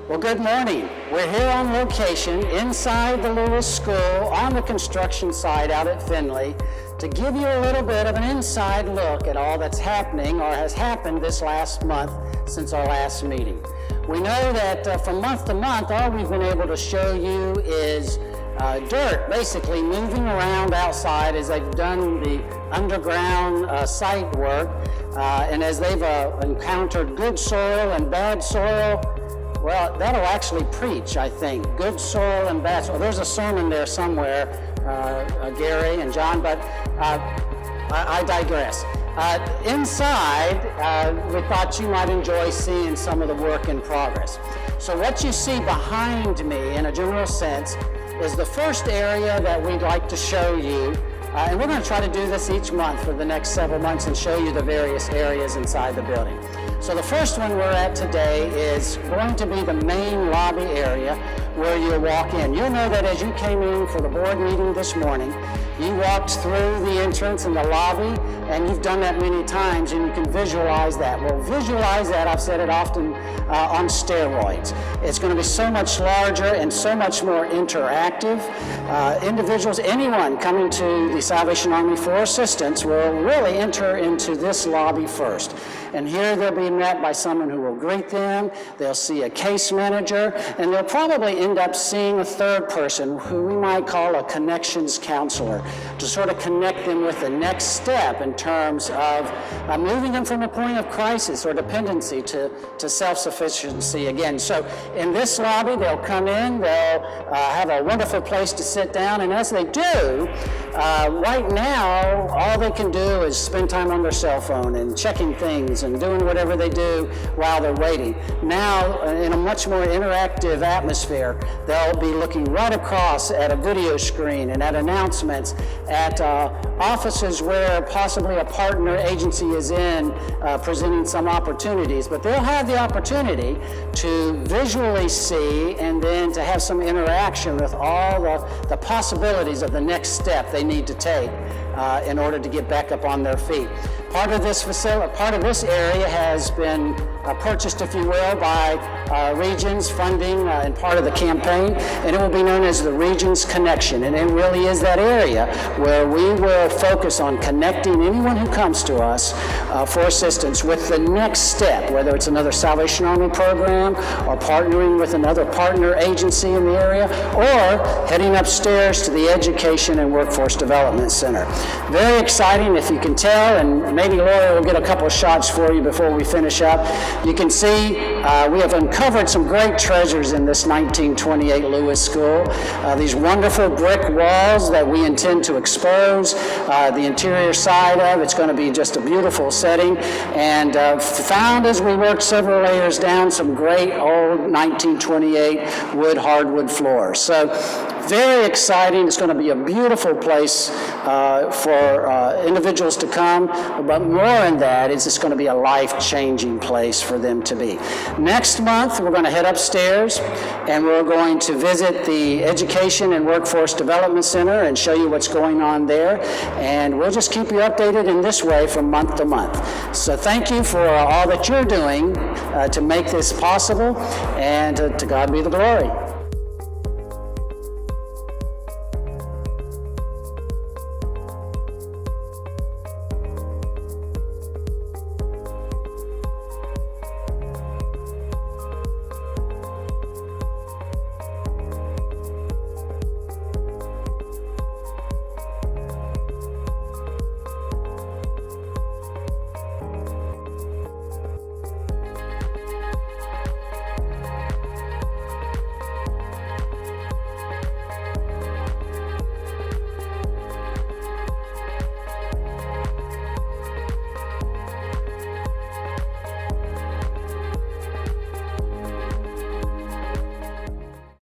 Well, good morning. We're here on location inside the Lewis School on the construction site out at Findlay to give you a little bit of an inside look at all that's happening or has happened this last month since our last meeting. We know that from month to month, all we've been able to show you is dirt basically moving around outside as they've done the underground site work and as they've encountered good soil and bad soil. Well, that'll actually preach, I think. Good soil and bad soil. There's a sermon there somewhere, Gary and John, but I digress. Inside, we thought you might enjoy seeing some of the work in progress. So what you see behind me, in a general sense, is the first area that we'd like to show you. And we're going to try to do this each month for the next several months and show you the various areas inside the building. So the first one we're at today is going to be the main lobby area where you'll walk in. You'll know that as you came in for the board meeting this morning, you walked through the entrance in the lobby, and you've done that many times, and you can visualize that. Well, visualize that, I've said it often, on steroids. It's going to be so much larger and so much more interactive. Individuals, anyone coming to the Salvation Army for assistance will really enter into this lobby first. And here they'll be met by someone who will greet them, they'll see a case manager, and they'll probably end up seeing a third person who we might call a connections counselor to sort of connect them with the next step in terms of moving them from a point of crisis or dependency to self-sufficiency again. So in this lobby, they'll come in, they'll have a wonderful place to sit down, and as they do, right now, all they can do is spend time on their cell phone and checking things and doing whatever they do while they're waiting. Now, in a much more interactive atmosphere, they'll be looking right across at a video screen and at announcements, at offices where possibly a partner agency is in presenting some opportunities, but they'll have the opportunity to visually see and then to have some interaction with all the possibilities of the next step they need to take in order to get back up on their feet. Part of this facility, part of this area has been purchased, if you will, by Regions funding and part of the campaign, and it will be known as the Regions Connection. And it really is that area where we will focus on connecting anyone who comes to us for assistance with the next step, whether it's another Salvation Army program or partnering with another partner agency in the area, or heading upstairs to the Education and Workforce Development Center. Very exciting, if you can tell, and maybe Laura will get a couple of shots for you before we finish up. You can see we have uncovered some great treasures in this 1928 Lewis School. These wonderful brick walls that we intend to expose, the interior side of it's going to be just a beautiful setting, and found as we worked several layers down some great old 1928 wood hardwood floors. So very exciting. It's going to be a beautiful place for individuals to come, but more than that, it's just going to be a life-changing place for them to be. Next month, we're going to head upstairs, and we're going to visit the Education and Workforce Development Center and show you what's going on there, and we'll just keep you updated in this way from month to month. So thank you for all that you're doing to make this possible, and to God be the glory.